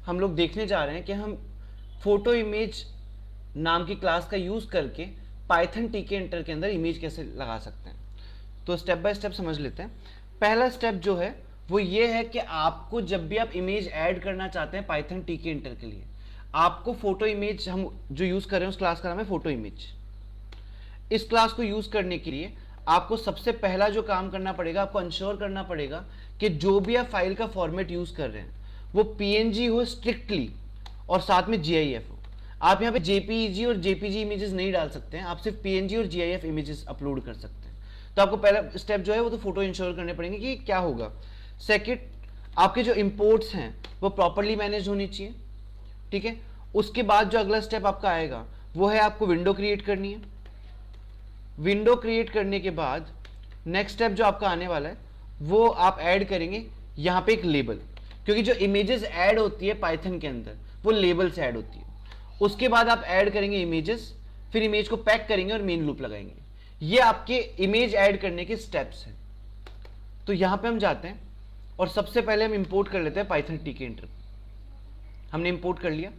हम लोग देखने जा रहे हैं कि हम फोटो इमेज नाम की क्लास का यूज करके पाइथन टीके इंटर के अंदर इमेज कैसे लगा सकते हैं। तो स्टेप बाय स्टेप समझ लेते हैं। पहला स्टेप जो है वो ये है कि आपको जब भी आप इमेज ऐड करना चाहते हैं पाइथन टीके इंटर के लिए, आपको फोटो इमेज, हम जो यूज कर रहे हैं उस क्लास का नाम है फोटो इमेज। इस क्लास को यूज करने के लिए आपको सबसे पहला जो काम करना पड़ेगा, आपको इंश्योर करना पड़ेगा कि जो भी आप फाइल का फॉर्मेट यूज कर रहे हैं वो पीएनजी हो स्ट्रिक्टली और साथ में जीआईएफ हो। आप यहाँ पे जेपीईजी और जेपीजी इमेजेस नहीं डाल सकते हैं, आप सिर्फ पीएनजी और जीआईएफ इमेजेस अपलोड कर सकते हैं। तो आपको पहला स्टेप जो है वो तो फोटो इंश्योर करने पड़ेंगे कि क्या होगा। सेकेंड, आपके जो इंपोर्ट्स हैं वो प्रॉपरली मैनेज होनी चाहिए। ठीक है, उसके बाद जो अगला स्टेप आपका आएगा वो है आपको विंडो क्रिएट करनी है। विंडो क्रिएट करने के बाद नेक्स्ट स्टेप जो आपका आने वाला है वो आप ऐड करेंगे यहाँ पे एक लेबल, क्योंकि जो इमेजेस ऐड होती है पाइथन के अंदर वो लेबल से ऐड होती है। उसके बाद आप ऐड करेंगे इमेजेस, फिर इमेज को पैक करेंगे और मेन लूप लगाएंगे। ये आपके इमेज ऐड करने के स्टेप्स हैं। तो यहां पे हम जाते हैं और सबसे पहले हम इंपोर्ट कर लेते हैं पाइथन टीके इंटर। हमने इंपोर्ट कर लिया।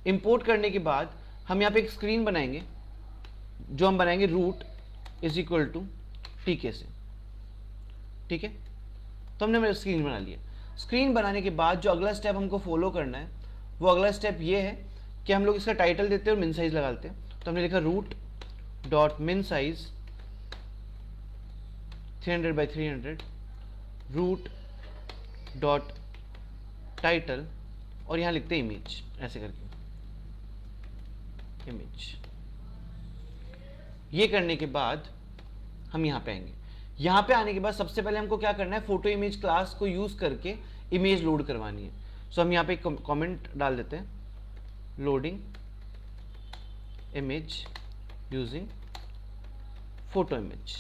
इंपोर्ट करने के बाद हम यहाँ पे एक स्क्रीन बनाएंगे, जो हम बनाएंगे रूट इज इक्वल टू टीके से। ठीक है, तो हमने स्क्रीन बना लिया। स्क्रीन बनाने के बाद जो अगला स्टेप हमको फॉलो करना है वो अगला स्टेप ये है कि हम लोग इसका टाइटल देते हैं और मिन साइज लगाते हैं। तो हमने लिखा root dot min size 300 by 300, root dot title और यहाँ लिखते हैं इमेज, ऐसे करके इमेज। ये करने के बाद हम यहाँ पे आएंगे। यहाँ पे आने के बाद सबसे पहले हमको क्या करना है, फोटो इमेज क्लास को यूज करके इमेज लोड करवानी है। सो हम यहाँ पे एक कमेंट डाल देते हैं, loading image using photo image.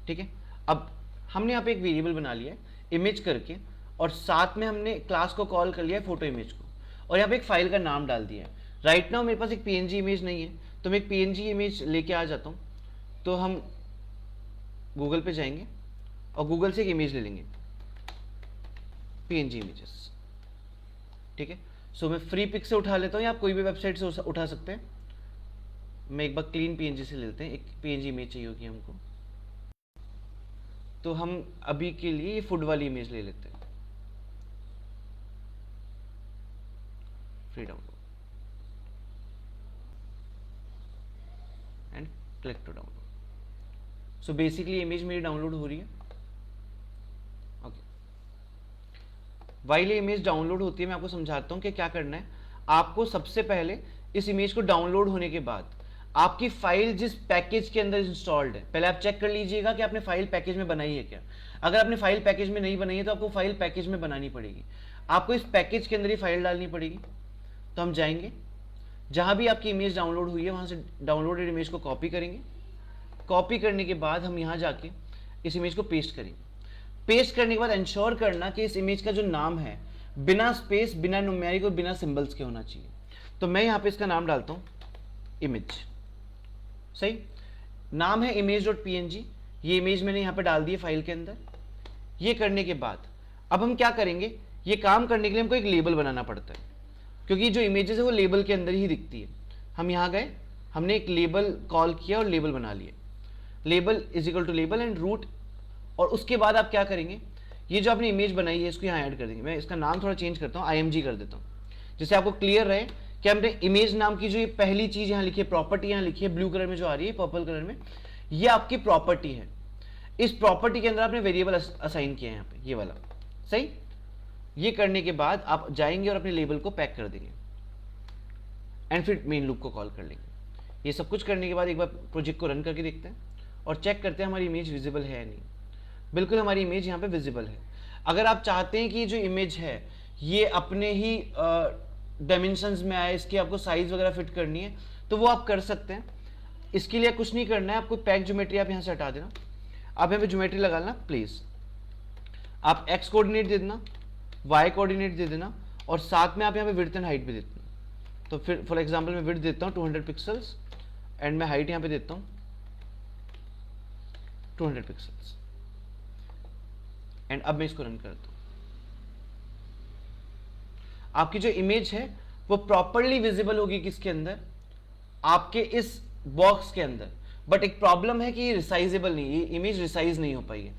ठीक है, अब हमने यहाँ पे एक वेरिएबल बना लिया है इमेज करके, और साथ में हमने क्लास को कॉल कर लिया है फोटो इमेज को, और यहाँ पे एक फाइल का नाम डाल दिया है। राइट नाउ मेरे पास एक पीएनजी इमेज नहीं है, तो मैं एक पीएनजी इमेज लेके आ जाता हूँ। तो हम गूगल पे जाएंगे और गूगल से एक इमेज ले लेंगे, पीएनजी इमेजेस। ठीक है, सो मैं फ्री पिक से उठा लेता हूँ या आप कोई भी वेबसाइट से उठा सकते हैं। मैं एक बार क्लीन पीएनजी से ले लेते हैं, एक पीएनजी इमेज चाहिए होगी हमको। तो हम अभी के लिए ये फूड वाली इमेज ले लेते हैं, free download and click to download. So basically image मेरी डाउनलोड हो रही है। ओके, वाइल इमेज डाउनलोड होती है मैं आपको समझाता हूं कि क्या करना है। आपको सबसे पहले इस इमेज को डाउनलोड होने के बाद आपकी फाइल जिस पैकेज के अंदर इंस्टॉल्ड है, पहले आप चेक कर लीजिएगा कि आपने फाइल पैकेज में बनाई है क्या। अगर आपने फाइल पैकेज में नहीं बनाई है तो आपको फाइल पैकेज में बनानी पड़ेगी। आपको इस पैकेज के अंदर ही फाइल डालनी पड़ेगी। तो हम जाएंगे जहां भी आपकी इमेज डाउनलोड हुई है वहां से डाउनलोडेड इमेज को कॉपी करेंगे। कॉपी करने के बाद हम यहां जाके इस इमेज को पेस्ट करेंगे। पेस्ट करने के बाद इंश्योर करना कि इस इमेज का जो नाम है बिना स्पेस, बिना न्यूमेरिक और बिना सिंबल्स के होना चाहिए। तो मैं यहां पे इसका नाम डालता हूं इमेज। सही, नाम है image.png। ये इमेज मैंने यहां पे डाल दी है फाइल के अंदर। ये करने के बाद अब हम क्या करेंगे, ये काम करने के लिए हमको एक लेबल बनाना पड़ता है, क्योंकि जो इमेजेस है वो लेबल के अंदर ही दिखती है। हम यहां गए, हमने एक लेबल कॉल किया और लेबल बना लिया, label is equal to label and root. और उसके बाद आप क्या करेंगे, ये जो आपने इमेज बनाई है इसको यहाँ ऐड कर देंगे। मैं इसका नाम थोड़ा चेंज करता हूँ, IMG कर देता हूँ, जिससे आपको क्लियर रहे कि हमने इमेज नाम की जो ये पहली चीज यहाँ लिखी है, प्रॉपर्टी यहाँ लिखी है ब्लू कलर में जो आ रही है, पर्पल कलर में, ये आपकी प्रॉपर्टी है। इस प्रॉपर्टी के अंदर आपने वेरिएबल असाइन किया है यहाँ पे, ये वाला। सही, ये करने के बाद आप जाएंगे और अपने लेबल को पैक कर देंगे एंड फिर मेन लूप को कॉल कर लेंगे। ये सब कुछ करने के बाद एक बार प्रोजेक्ट को रन करके देखते हैं और चेक करते हैं हमारी इमेज विजिबल है या नहीं। बिल्कुल हमारी इमेज यहाँ पे विजिबल है। अगर आप चाहते हैं कि जो इमेज है ये अपने ही डायमेंशंस में आए, इसकी आपको साइज वगैरह फिट करनी है तो वो आप कर सकते हैं। इसके लिए कुछ नहीं करना है, आपको पैक ज्योमेट्री आप यहाँ से हटा देना। आप यहाँ पे ज्योमेट्री लगा लेना प्लीज। आप एक्स कोऑर्डिनेट दे देना, वाई कोऑर्डिनेट दे देना, और साथ में आप यहाँ पे विड्थ एंड हाइट भी देते हैं। तो फिर फॉर एग्जाम्पल मैं विड्थ देता हूँ 200 पिक्सल्स एंड मैं हाइट यहाँ पे देता हूँ 200 पिक्सल्स। एंड अब मैं इसको रन करता हूँ। आपकी जो इमेज है वो प्रॉपरली विजिबल होगी किसके अंदर, आपके इस बॉक्स के अंदर। बट एक प्रॉब्लम है कि ये रिसाइजेबल नहीं, ये इमेज रिसाइज नहीं हो पाई है।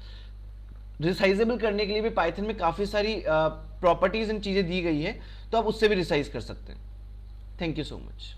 रिसाइजेबल करने के लिए भी पाइथन में काफी सारी प्रॉपर्टीज एंड चीजें दी गई है, तो आप उससे भी रिसाइज कर सकते हैं। Thank you so much.